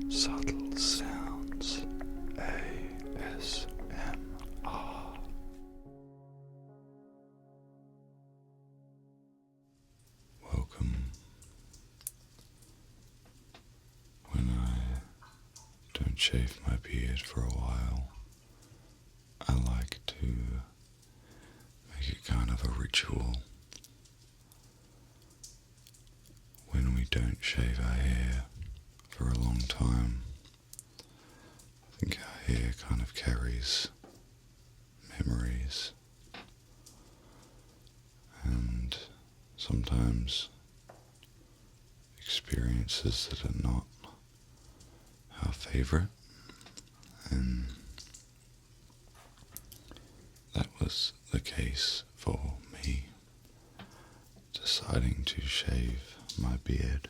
Subtle Sounds ASMR. Welcome. When I don't shave my beard for a while, I like to make it kind of a ritual. When we don't shave our hair for a long time, I think our hair kind of carries memories and sometimes experiences that are not our favorite, and that was the case for me deciding to shave my beard.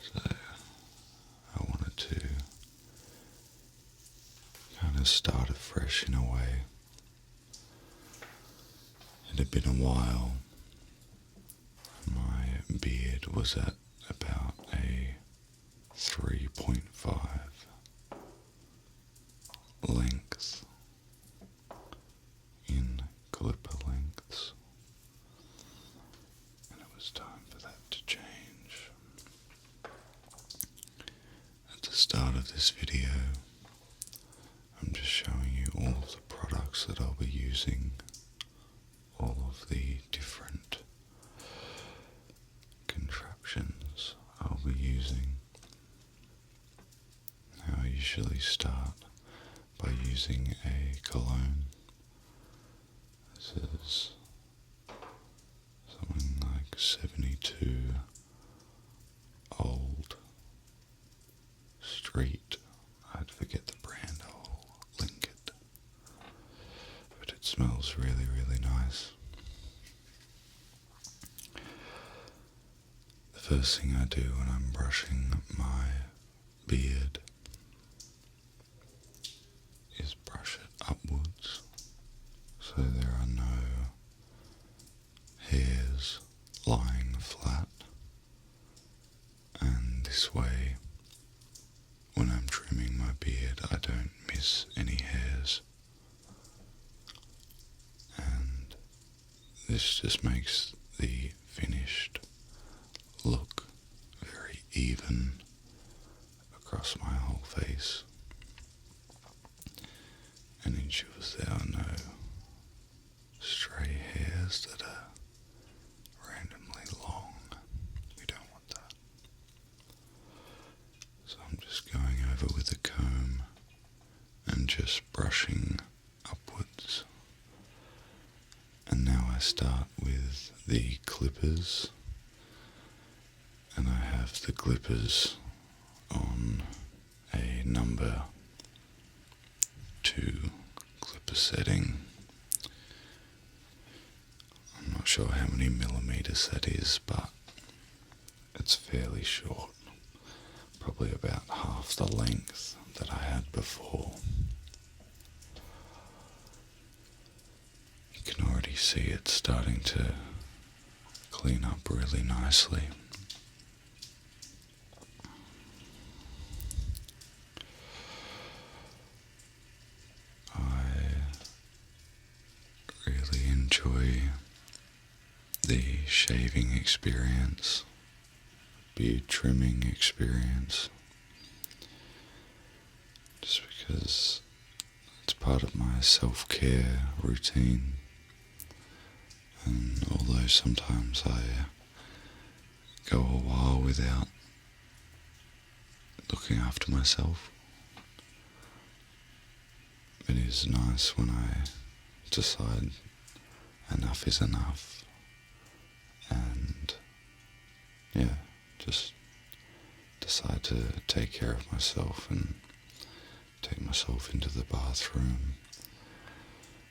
So I wanted to kind of start afresh in a way. It had been a while. My beard was at about a 3.5 length in clipper lengths, and it was time for that to change. At the start of this video, I'm just showing you all of the products that I'll be using, all of the different contraptions I'll be using. Now I usually start by using a cologne. This is something like 72 Old Street. I'd forget the brand, I'll link it. But it smells really, really nice. The first thing I do when I'm brushing my beard is brush it upwards so there are no hairs lying flat, and this way when I'm trimming my beard I don't miss any hairs, and this just makes the finished look very even across my whole face and ensures there are no stray hairs that are randomly long. We don't want that. So I'm just going over with a comb and just brushing upwards. And now I start with the clippers, and I have the clippers on a number 2 clipper setting. I'm not sure how many millimeters that is, but it's fairly short, probably about half the length that I had before. You can already see it starting to clean up really nicely. Enjoy the shaving experience, beard trimming experience, just because it's part of my self-care routine. And although sometimes I go a while without looking after myself, it is nice when I decide enough is enough, and just decide to take care of myself and take myself into the bathroom,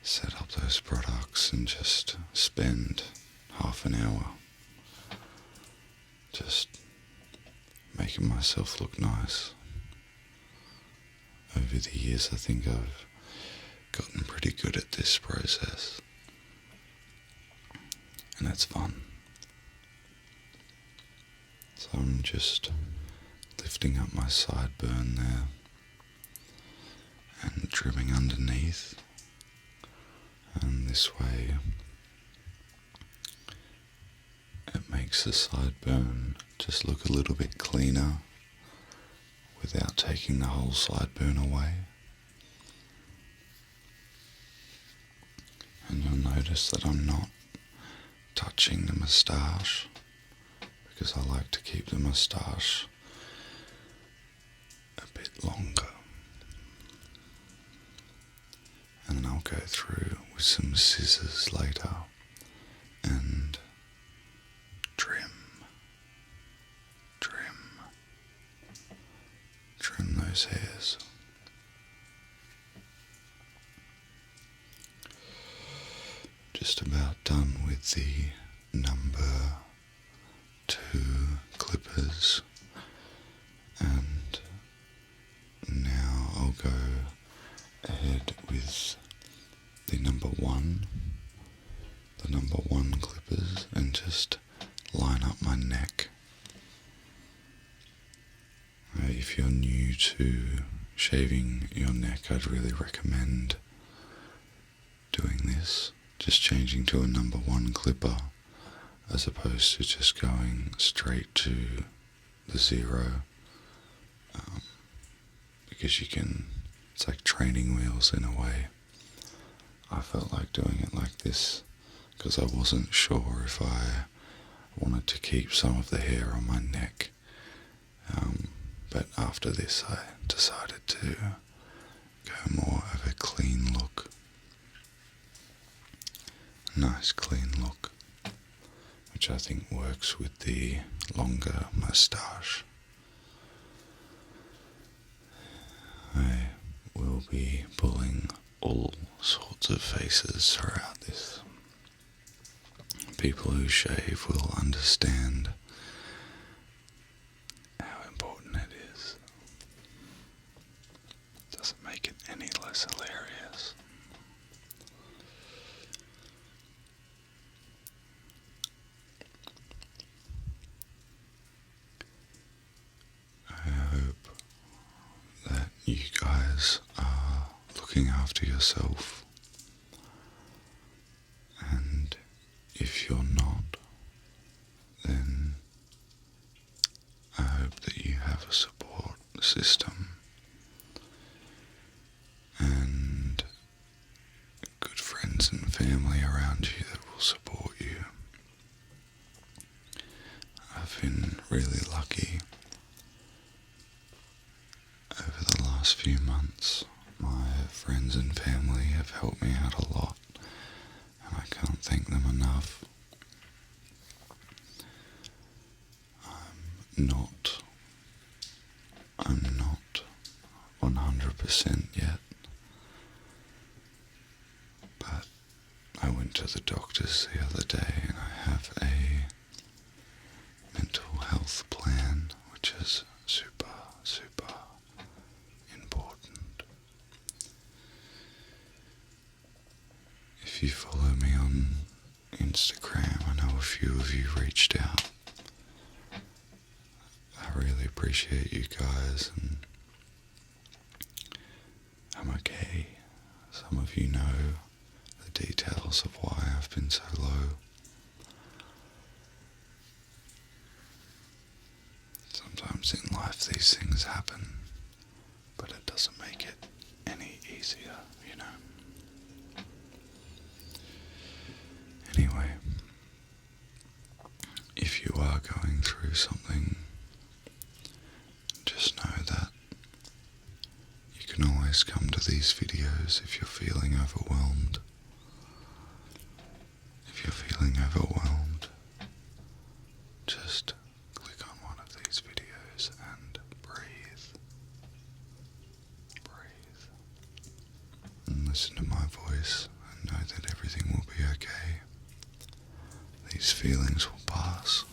set up those products and just spend half an hour just making myself look nice. Over the years I think I've gotten pretty good at this process, and it's fun. So I'm just lifting up my sideburn there and trimming underneath, and this way it makes the sideburn just look a little bit cleaner without taking the whole sideburn away. And you'll notice that I'm not touching the moustache, because I like to keep the moustache a bit longer. And then I'll go through with some scissors later and trim those hairs. Just about done with the number 2 clippers, and now I'll go ahead with the number 1 clippers and just line up my neck. If you're new to shaving your neck, I'd really recommend doing this, just changing to a number 1 clipper as opposed to just going straight to the 0, because it's like training wheels in a way. I felt like doing it like this because I wasn't sure if I wanted to keep some of the hair on my neck, but after this I decided to go more of a clean look. Nice clean look, which I think works with the longer moustache. I will be pulling all sorts of faces throughout this. People who shave will understand how important it is. It doesn't make it any less hilarious. I hope that you guys are looking after yourself, and if you're not, then I hope that you have a support system and good friends and family around you that will support you. I've been really lucky over the last few months. My friends and family have helped me out a lot, and I can't thank them enough. I'm not 100% yet, but I went to the doctors the other day and I have a mental health plan, which is super important. If you follow me on Instagram, I know a few of you reached out. I really appreciate you guys, and I'm okay. Some of you know the details of why I've been so low. Sometimes in life these things happen, but it doesn't make it any easier, you know. Anyway, if you are going through something, just know that you can always come to these videos if you're feeling overwhelmed. If you're feeling overwhelmed, just click on one of these videos and breathe. And listen to my voice and know that everything will be okay. These feelings will pass.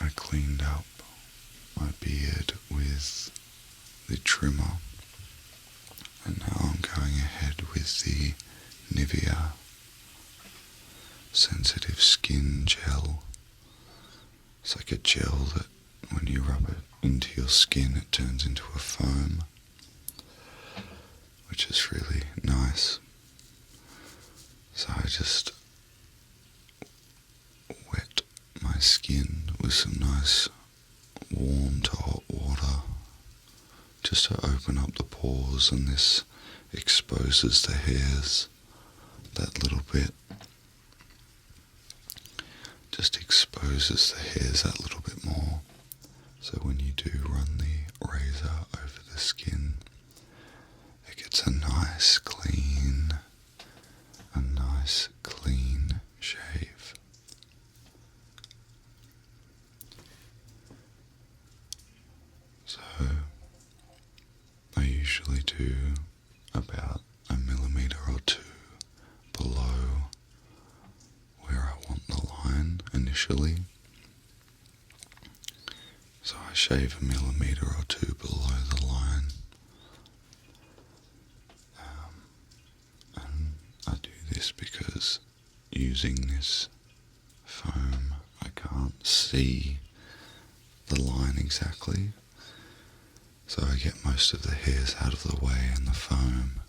I cleaned up my beard with the trimmer, and now I'm going ahead with the Nivea Sensitive Skin Gel. It's like a gel that when you rub it into your skin it turns into a foam, which is really nice. So I just wet my skin with some nice warm to hot water just to open up the pores, and this exposes the hairs that little bit. Just exposes the hairs that little bit more. So when you do run the razor over the skin, it gets a nice clean shave. So I usually do about 1 millimeter or 2 below where I want the line initially. So I shave 1 millimeter or 2 below the line. And I do this because using this foam I can't see the line exactly. So I get most of the hairs out of the way in the foam,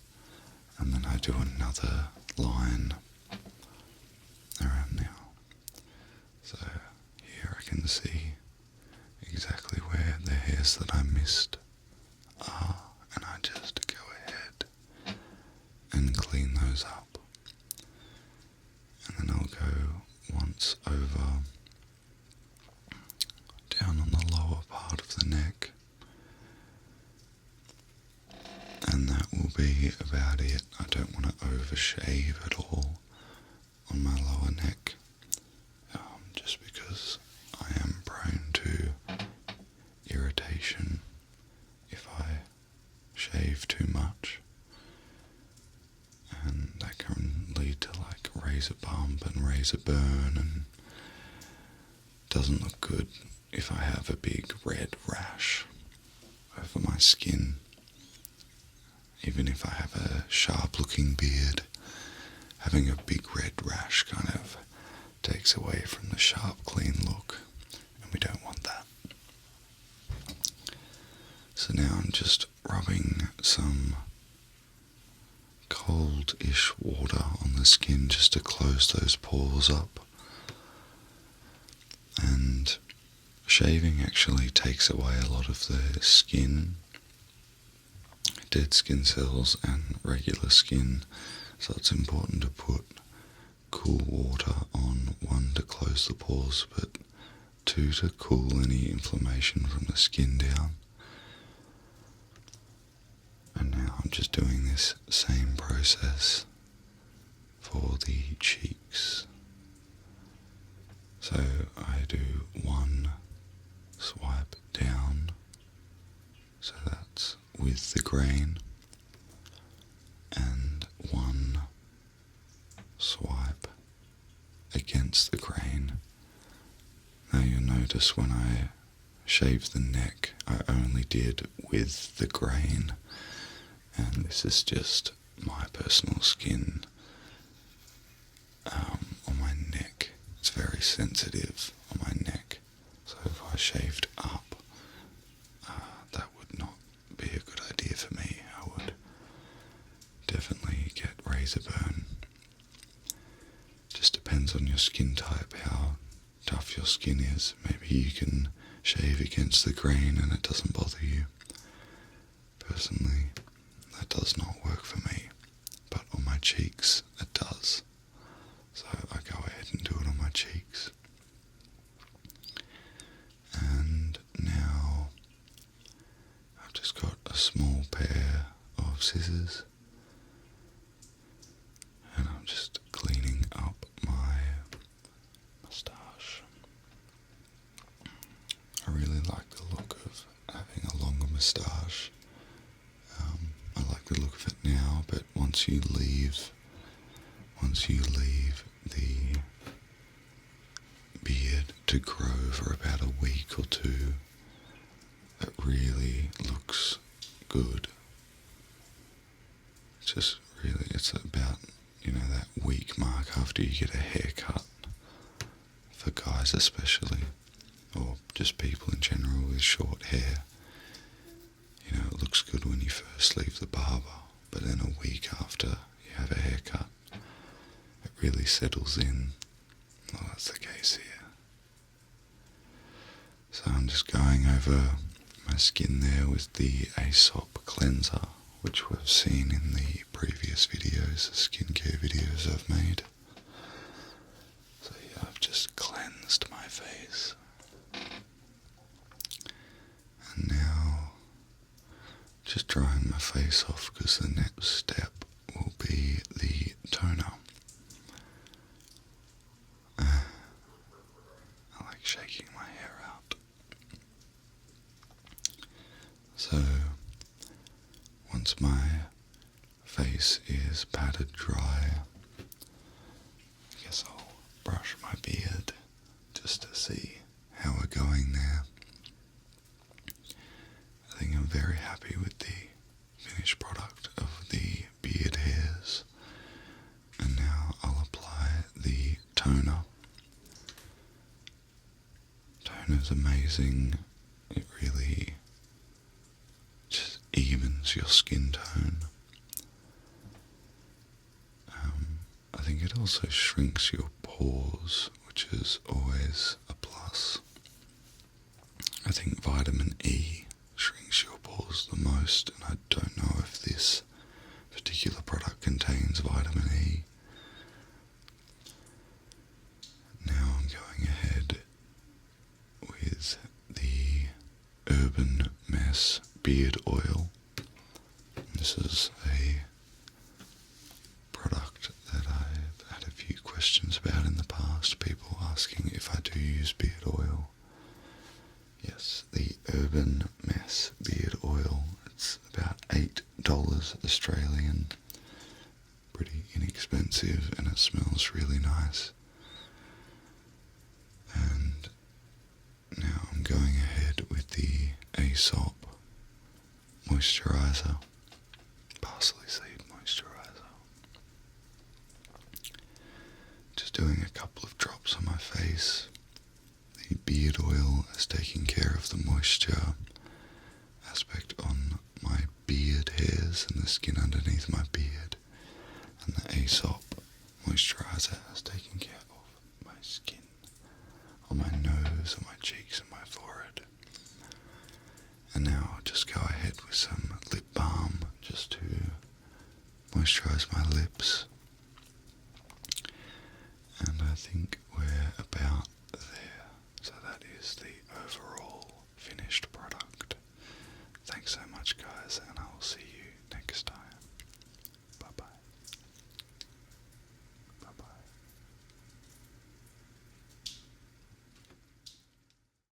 and then I do another line around now. So here I can see exactly where the hairs that I missed are, and I just go ahead and clean those up. And then I'll go once over down on the lower part of the neck, and that will be about it. I don't want to overshave at all on my lower neck, just because I am prone to irritation if I shave too much, and that can lead to like razor bump and razor burn, and doesn't look good if I have a big red rash over my skin. Even if I have a sharp looking beard, having a big red rash kind of takes away from the sharp, clean look, and we don't want that. So now I'm just rubbing some cold-ish water on the skin just to close those pores up. And shaving actually takes away a lot of the skin, dead skin cells and regular skin, so it's important to put cool water on, 1 to close the pores, but 2 to cool any inflammation from the skin down. And now I'm just doing this same process for the cheeks. So I do 1 swipe down, so that's with the grain, and 1 swipe against the grain. Now you'll notice when I shaved the neck, I only did with the grain, and this is just my personal skin on my neck. It's very sensitive on my neck, so if I shaved up, that would not be a good idea for me. I would definitely get razor burn. Just depends on your skin type, how tough your skin is. Maybe you can shave against the grain and it doesn't bother you. Personally, that does not work for me, but on my cheeks it does. So I go ahead and do it on my cheeks. And now I've just got a small pair of scissors, and I'm just cleaning up my moustache. I really like the look of having a longer moustache. I like the look of it now, but once you leave the beard to grow for about a week or 2, it really looks good. It's just really, it's about, that week mark after you get a haircut, for guys especially, or just people in general with short hair. It looks good when you first leave the barber, but then a week after you have a haircut, it really settles in. Well, that's the case here. So I'm just going over my skin there with the Aesop cleanser, which we've seen in the previous videos, the skincare videos I've made. So yeah, I've just cleansed my face. And now, just drying my face off, because the next step will be the toner. I like shaking my hair out. So, once my face is patted dry, I guess I'll brush my beard just to see how we're going there. I think I'm very happy with the finished product of the beard hairs. And now I'll apply the toner. Toner's amazing. It really just evens your skin tone. I think it also shrinks your pores, which is always a plus. I think vitamin E shrinks your pores the most, and I don't know if this particular product contains vitamin E. Now I'm going ahead with the Urban Mess Beard Oil. This is a product that I've had a few questions about in the past, people asking if I do use beard oil. Yes, the Urban Mess Beard Oil. It's about $8 Australian. Pretty inexpensive, and it smells really nice. And now I'm going ahead with the Aesop moisturizer, parsley seed moisturizer. Just doing a couple of drops on my face. The beard oil is taking care of the moisture aspect on my beard hairs and the skin underneath my beard, and the Aesop moisturizer is taking care of my skin on my nose, on my cheeks, and my forehead. And now I'll just go ahead with some lip balm just to moisturize my lips. And I think we're about there. So that is the overall finished